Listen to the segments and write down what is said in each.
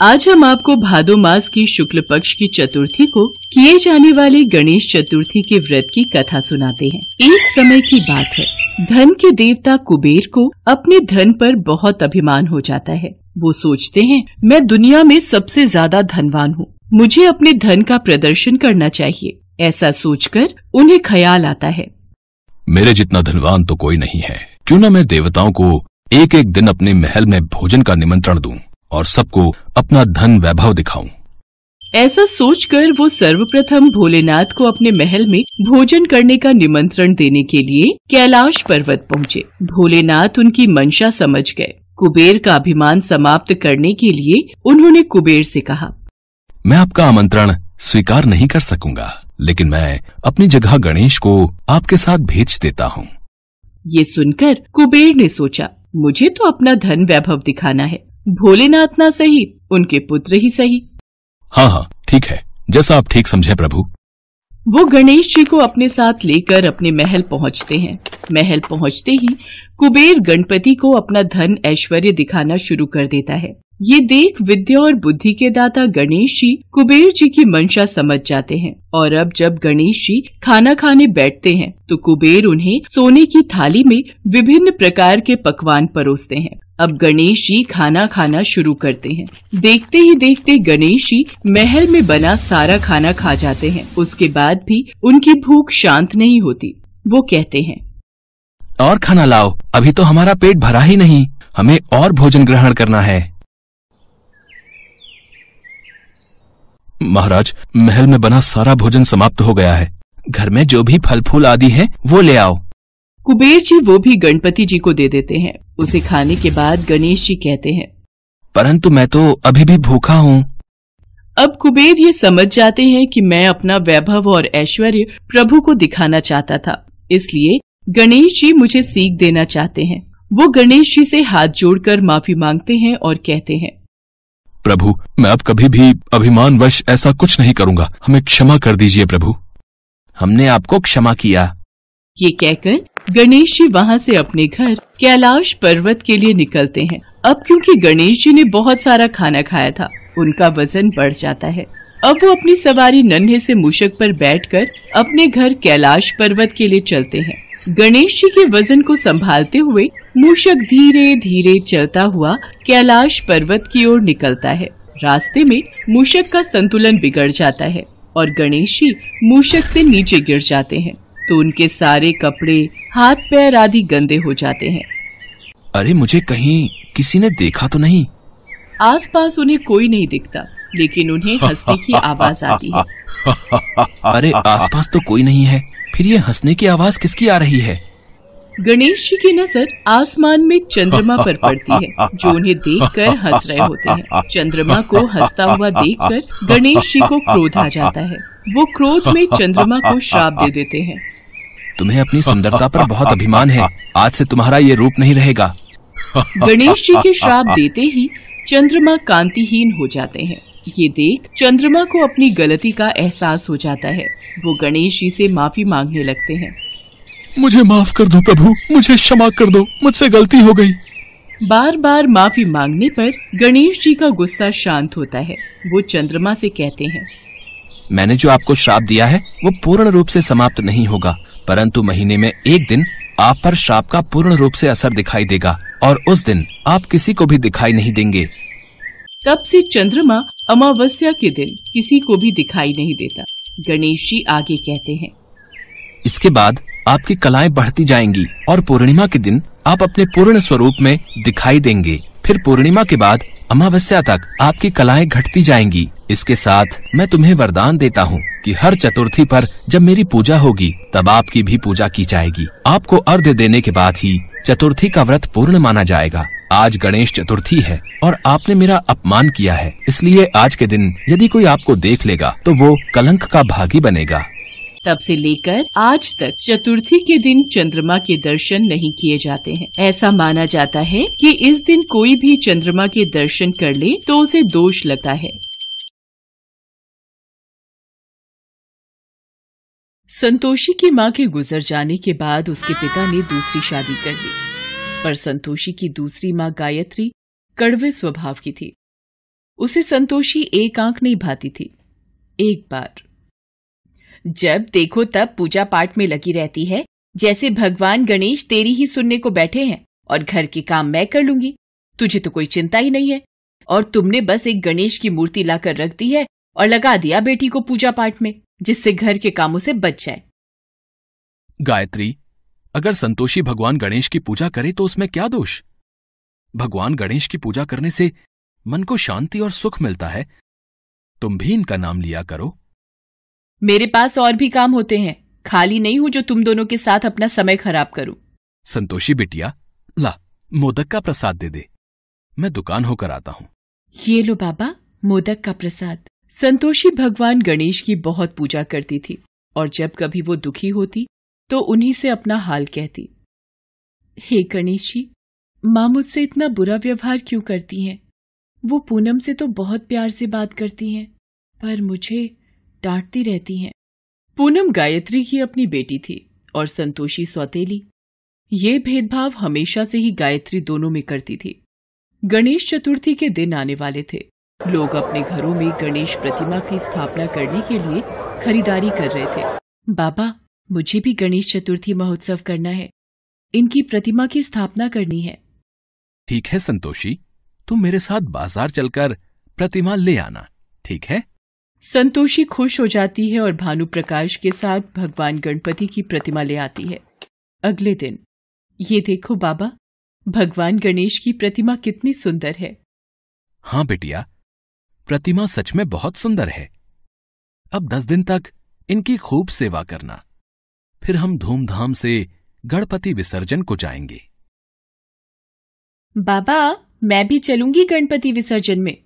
आज हम आपको भादो मास की शुक्ल पक्ष की चतुर्थी को किए जाने वाले गणेश चतुर्थी के व्रत की कथा सुनाते हैं। एक समय की बात है, धन के देवता कुबेर को अपने धन पर बहुत अभिमान हो जाता है। वो सोचते हैं, मैं दुनिया में सबसे ज्यादा धनवान हूँ, मुझे अपने धन का प्रदर्शन करना चाहिए। ऐसा सोचकर उन्हें ख्याल आता है, मेरे जितना धनवान तो कोई नहीं है, क्यों न मैं देवताओं को एक एक दिन अपने महल में भोजन का निमंत्रण दूं और सबको अपना धन वैभव दिखाऊं। ऐसा सोचकर वो सर्वप्रथम भोलेनाथ को अपने महल में भोजन करने का निमंत्रण देने के लिए कैलाश पर्वत पहुँचे। भोलेनाथ उनकी मंशा समझ गए। कुबेर का अभिमान समाप्त करने के लिए उन्होंने कुबेर से कहा, मैं आपका आमंत्रण स्वीकार नहीं कर सकूंगा, लेकिन मैं अपनी जगह गणेश को आपके साथ भेज देता हूँ। ये सुनकर कुबेर ने सोचा, मुझे तो अपना धन वैभव दिखाना है, भोलेनाथ ना सही, उनके पुत्र ही सही। हाँ, ठीक है, जैसा आप ठीक समझे प्रभु। वो गणेश जी को अपने साथ लेकर अपने महल पहुँचते हैं। महल पहुँचते ही कुबेर गणपति को अपना धन ऐश्वर्य दिखाना शुरू कर देता है। ये देख विद्या और बुद्धि के दाता गणेश जी कुबेर जी की मंशा समझ जाते हैं और अब जब गणेश जी खाना खाने बैठते हैं तो कुबेर उन्हें सोने की थाली में विभिन्न प्रकार के पकवान परोसते हैं। अब गणेश जी खाना खाना शुरू करते हैं। देखते ही देखते गणेश जी महल में बना सारा खाना खा जाते हैं। उसके बाद भी उनकी भूख शांत नहीं होती। वो कहते हैं, और खाना लाओ, अभी तो हमारा पेट भरा ही नहीं, हमें और भोजन ग्रहण करना है। महाराज, महल में बना सारा भोजन समाप्त हो गया है, घर में जो भी फल फूल आदि है वो ले आओ। कुबेर जी वो भी गणपति जी को दे देते हैं। उसे खाने के बाद गणेश जी कहते हैं, परंतु मैं तो अभी भी भूखा हूँ। अब कुबेर ये समझ जाते हैं कि मैं अपना वैभव और ऐश्वर्य प्रभु को दिखाना चाहता था, इसलिए गणेश जी मुझे सीख देना चाहते हैं। वो गणेश जी से हाथ जोड़कर माफी मांगते हैं और कहते हैं, प्रभु, मैं अब कभी भी अभिमानवश ऐसा कुछ नहीं करूँगा, हमें क्षमा कर दीजिए प्रभु। हमने आपको क्षमा किया। ये कहकर गणेश जी वहाँ से अपने घर कैलाश पर्वत के लिए निकलते हैं। अब क्योंकि गणेश जी ने बहुत सारा खाना खाया था, उनका वजन बढ़ जाता है। अब वो अपनी सवारी नन्हे से मूषक पर बैठकर अपने घर कैलाश पर्वत के लिए चलते हैं। गणेश जी के वजन को संभालते हुए मूषक धीरे धीरे चलता हुआ कैलाश पर्वत की ओर निकलता है। रास्ते में मूषक का संतुलन बिगड़ जाता है और गणेश जी मूषक से नीचे गिर जाते हैं तो उनके सारे कपड़े, हाथ पैर आदि गंदे हो जाते हैं। अरे, मुझे कहीं किसी ने देखा तो नहीं? आसपास उन्हें कोई नहीं दिखता, लेकिन उन्हें हंसने की आवाज आती है। अरे, आसपास तो कोई नहीं है, फिर ये हंसने की आवाज किसकी आ रही है? गणेश जी की नजर आसमान में चंद्रमा पर पड़ती है, जो उन्हें देखकर हंस रहे होते हैं। चंद्रमा को हंसता हुआ देखकर गणेश जी को क्रोध आ जाता है। वो क्रोध में चंद्रमा को श्राप दे देते हैं। तुम्हें अपनी सुंदरता पर बहुत अभिमान है, आज से तुम्हारा ये रूप नहीं रहेगा। गणेश जी के श्राप देते ही चंद्रमा कांतिहीन हो जाते हैं। ये देख चंद्रमा को अपनी गलती का एहसास हो जाता है। वो गणेश जी से माफी मांगने लगते हैं। मुझे माफ कर दो प्रभु, मुझे क्षमा कर दो, मुझसे गलती हो गई। बार बार माफी मांगने पर गणेश जी का गुस्सा शांत होता है। वो चंद्रमा से कहते हैं, मैंने जो आपको श्राप दिया है वो पूर्ण रूप से समाप्त नहीं होगा, परंतु महीने में एक दिन आप पर श्राप का पूर्ण रूप से असर दिखाई देगा और उस दिन आप किसी को भी दिखाई नहीं देंगे। तब से चंद्रमा अमावस्या के दिन किसी को भी दिखाई नहीं देता। गणेश जी आगे कहते हैं, इसके बाद आपकी कलाएं बढ़ती जाएंगी और पूर्णिमा के दिन आप अपने पूर्ण स्वरूप में दिखाई देंगे। फिर पूर्णिमा के बाद अमावस्या तक आपकी कलाएं घटती जाएंगी। इसके साथ मैं तुम्हें वरदान देता हूँ कि हर चतुर्थी पर जब मेरी पूजा होगी तब आपकी भी पूजा की जाएगी। आपको अर्घ्य देने के बाद ही चतुर्थी का व्रत पूर्ण माना जाएगा। आज गणेश चतुर्थी है और आपने मेरा अपमान किया है, इसलिए आज के दिन यदि कोई आपको देख लेगा तो वो कलंक का भागी बनेगा। तब से लेकर आज तक चतुर्थी के दिन चंद्रमा के दर्शन नहीं किए जाते हैं। ऐसा माना जाता है कि इस दिन कोई भी चंद्रमा के दर्शन कर ले तो उसे दोष लगता है। संतोषी की मां के गुजर जाने के बाद उसके पिता ने दूसरी शादी कर ली, पर संतोषी की दूसरी मां गायत्री कड़वे स्वभाव की थी। उसे संतोषी एक आंख नहीं भाती थी। एक बार जब देखो तब पूजा पाठ में लगी रहती है, जैसे भगवान गणेश तेरी ही सुनने को बैठे हैं और घर के काम मैं कर लूंगी, तुझे तो कोई चिंता ही नहीं है। और तुमने बस एक गणेश की मूर्ति लाकर रख दी है और लगा दिया बेटी को पूजा पाठ में, जिससे घर के कामों से बच जाए। गायत्री, अगर संतोषी भगवान गणेश की पूजा करे तो उसमें क्या दोष? भगवान गणेश की पूजा करने से मन को शांति और सुख मिलता है। तुम भी इनका नाम लिया करो। मेरे पास और भी काम होते हैं, खाली नहीं हूं जो तुम दोनों के साथ अपना समय खराब करूं। संतोषी बिटिया, ला मोदक का प्रसाद दे दे, मैं दुकान होकर आता हूं। ये लो बाबा, मोदक का प्रसाद। संतोषी भगवान गणेश की बहुत पूजा करती थी और जब कभी वो दुखी होती तो उन्हीं से अपना हाल कहती। हे गणेश जी, माँ मुझसे इतना बुरा व्यवहार क्यों करती हैं? वो पूनम से तो बहुत प्यार से बात करती हैं, पर मुझे डांटती रहती हैं। पूनम गायत्री की अपनी बेटी थी और संतोषी सौतेली। ये भेदभाव हमेशा से ही गायत्री दोनों में करती थी। गणेश चतुर्थी के दिन आने वाले थे। लोग अपने घरों में गणेश प्रतिमा की स्थापना करने के लिए खरीदारी कर रहे थे। बाबा, मुझे भी गणेश चतुर्थी महोत्सव करना है, इनकी प्रतिमा की स्थापना करनी है। ठीक है संतोषी, तुम मेरे साथ बाजार चलकर प्रतिमा ले आना, ठीक है? संतोषी खुश हो जाती है और भानु प्रकाश के साथ भगवान गणपति की प्रतिमा ले आती है। अगले दिन, ये देखो बाबा, भगवान गणेश की प्रतिमा कितनी सुंदर है। हाँ बेटिया, प्रतिमा सच में बहुत सुंदर है। अब 10 दिन तक इनकी खूब सेवा करना, फिर हम धूमधाम से गणपति विसर्जन को जाएंगे। बाबा, मैं भी चलूंगी गणपति विसर्जन में।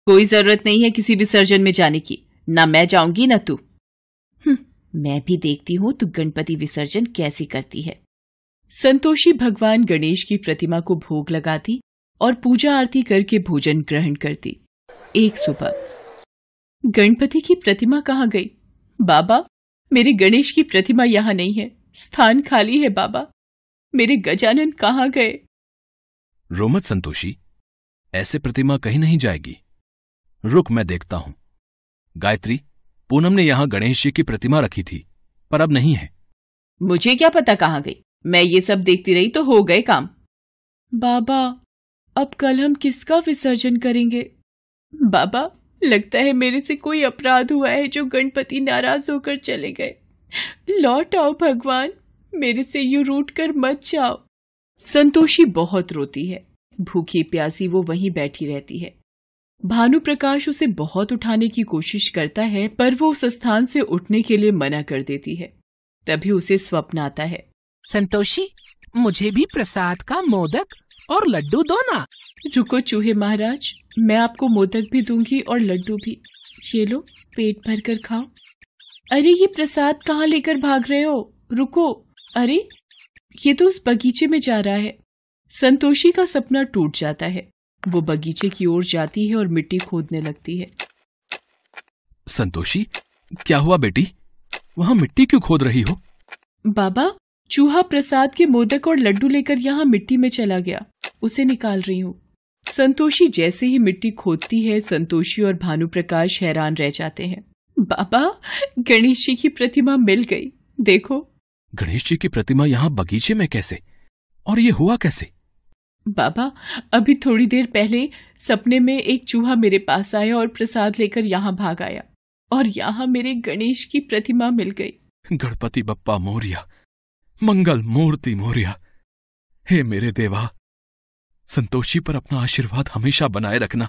कोई जरूरत नहीं है किसी विसर्जन में जाने की, ना मैं जाऊंगी ना तू। मैं भी देखती हूं तू गणपति विसर्जन कैसी करती है। संतोषी भगवान गणेश की प्रतिमा को भोग लगाती और पूजा आरती करके भोजन ग्रहण करती। एक सुबह, गणपति की प्रतिमा कहाँ गई? बाबा, मेरे गणेश की प्रतिमा यहाँ नहीं है, स्थान खाली है। बाबा, मेरे गजानन कहाँ गए? रो मत संतोषी, ऐसे प्रतिमा कहीं नहीं जाएगी। रुक, मैं देखता हूं। गायत्री, पूनम ने यहां गणेश जी की प्रतिमा रखी थी, पर अब नहीं है। मुझे क्या पता कहाँ गई, मैं ये सब देखती रही तो हो गए काम। बाबा, अब कल हम किसका विसर्जन करेंगे? बाबा, लगता है मेरे से कोई अपराध हुआ है जो गणपति नाराज होकर चले गए। लौट आओ भगवान, मेरे से यूं रूठ कर मत जाओ। संतोषी बहुत रोती है। भूखी प्यासी वो वहीं बैठी रहती है। भानु प्रकाश उसे बहुत उठाने की कोशिश करता है, पर वो उस स्थान से उठने के लिए मना कर देती है। तभी उसे स्वप्न आता है। संतोषी, मुझे भी प्रसाद का मोदक और लड्डू दो ना। रुको चूहे महाराज, मैं आपको मोदक भी दूंगी और लड्डू भी। ये लो, पेट भर कर खाओ। अरे, ये प्रसाद कहाँ लेकर भाग रहे हो? रुको। अरे, ये तो उस बगीचे में जा रहा है। संतोषी का सपना टूट जाता है। वो बगीचे की ओर जाती है और मिट्टी खोदने लगती है। संतोषी, क्या हुआ बेटी? वहां मिट्टी क्यों खोद रही हो? बाबा, चूहा प्रसाद के मोदक और लड्डू लेकर यहाँ मिट्टी में चला गया, उसे निकाल रही हूँ। संतोषी जैसे ही मिट्टी खोदती है, संतोषी और भानु प्रकाश हैरान रह जाते हैं। बाबा, गणेश जी की प्रतिमा मिल गई, देखो। गणेश जी की प्रतिमा यहाँ बगीचे में कैसे? और ये हुआ कैसे? बाबा, अभी थोड़ी देर पहले सपने में एक चूहा मेरे पास आया और प्रसाद लेकर यहाँ भाग आया, और यहाँ मेरे गणेश की प्रतिमा मिल गई। गणपति बप्पा मोरिया, मंगल मूर्ति मोरिया। हे मेरे देवा, संतोषी पर अपना आशीर्वाद हमेशा बनाए रखना।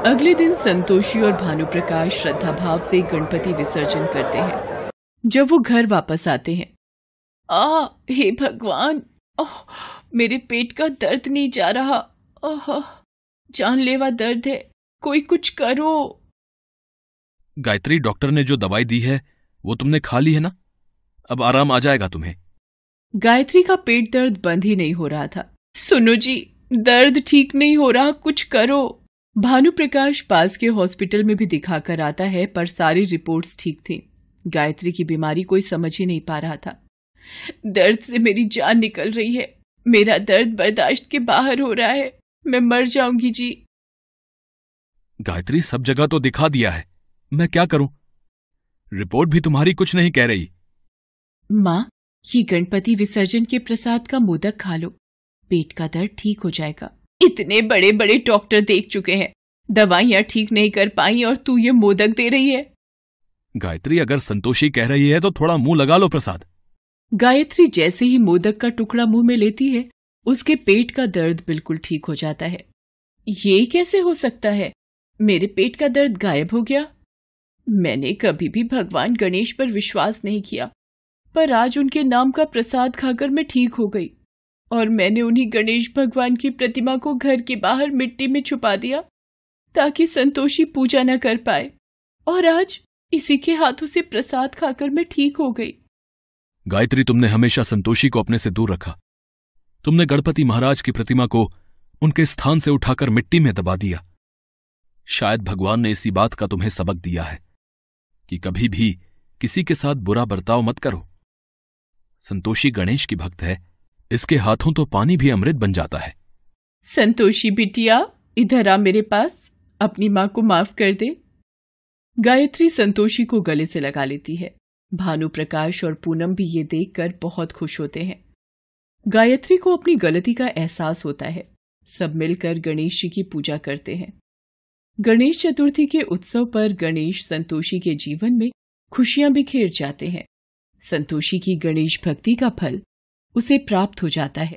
अगले दिन संतोषी और भानु प्रकाश श्रद्धा भाव से गणपति विसर्जन करते हैं। जब वो घर वापस आते हैं, हे भगवान, मेरे पेट का दर्द नहीं जा रहा। जानलेवा दर्द है, कोई कुछ करो। गायत्री, डॉक्टर ने जो दवाई दी है वो तुमने खा ली है ना? अब आराम आ जाएगा तुम्हें। गायत्री का पेट दर्द बंद ही नहीं हो रहा था। सुनो जी, दर्द ठीक नहीं हो रहा, कुछ करो। भानु प्रकाश पास के हॉस्पिटल में भी दिखाकर आता है, पर सारी रिपोर्ट्स ठीक थी। गायत्री की बीमारी कोई समझ ही नहीं पा रहा था। दर्द से मेरी जान निकल रही है, मेरा दर्द बर्दाश्त के बाहर हो रहा है, मैं मर जाऊंगी जी। गायत्री, सब जगह तो दिखा दिया है, मैं क्या करूं? रिपोर्ट भी तुम्हारी कुछ नहीं कह रही। माँ, ये गणपति विसर्जन के प्रसाद का मोदक खा लो, पेट का दर्द ठीक हो जाएगा। इतने बड़े बड़े डॉक्टर देख चुके हैं, दवाइयां ठीक नहीं कर पाई और तू ये मोदक दे रही है। गायत्री, अगर संतोषी कह रही है तो थोड़ा मुंह लगा लो प्रसाद। गायत्री जैसे ही मोदक का टुकड़ा मुंह में लेती है, उसके पेट का दर्द बिल्कुल ठीक हो जाता है। ये कैसे हो सकता है? मेरे पेट का दर्द गायब हो गया। मैंने कभी भी भगवान गणेश पर विश्वास नहीं किया, पर आज उनके नाम का प्रसाद खाकर मैं ठीक हो गई और मैंने उन्हीं गणेश भगवान की प्रतिमा को घर के बाहर मिट्टी में छुपा दिया ताकि संतोषी पूजा न कर पाए, और आज इसी के हाथों से प्रसाद खाकर मैं ठीक हो गई। गायत्री, तुमने हमेशा संतोषी को अपने से दूर रखा। तुमने गणपति महाराज की प्रतिमा को उनके स्थान से उठाकर मिट्टी में दबा दिया। शायद भगवान ने इसी बात का तुम्हें सबक दिया है कि कभी भी किसी के साथ बुरा बर्ताव मत करो। संतोषी गणेश की भक्त है, इसके हाथों तो पानी भी अमृत बन जाता है। संतोषी बिटिया, इधर आ मेरे पास, अपनी मां को माफ कर दे। गायत्री संतोषी को गले से लगा लेती है। भानु प्रकाश और पूनम भी ये देखकर बहुत खुश होते हैं। गायत्री को अपनी गलती का एहसास होता है। सब मिलकर गणेश जी की पूजा करते हैं। गणेश चतुर्थी के उत्सव पर गणेश संतोषी के जीवन में खुशियां बिखेर जाते हैं। संतोषी की गणेश भक्ति का फल उसे प्राप्त हो जाता है।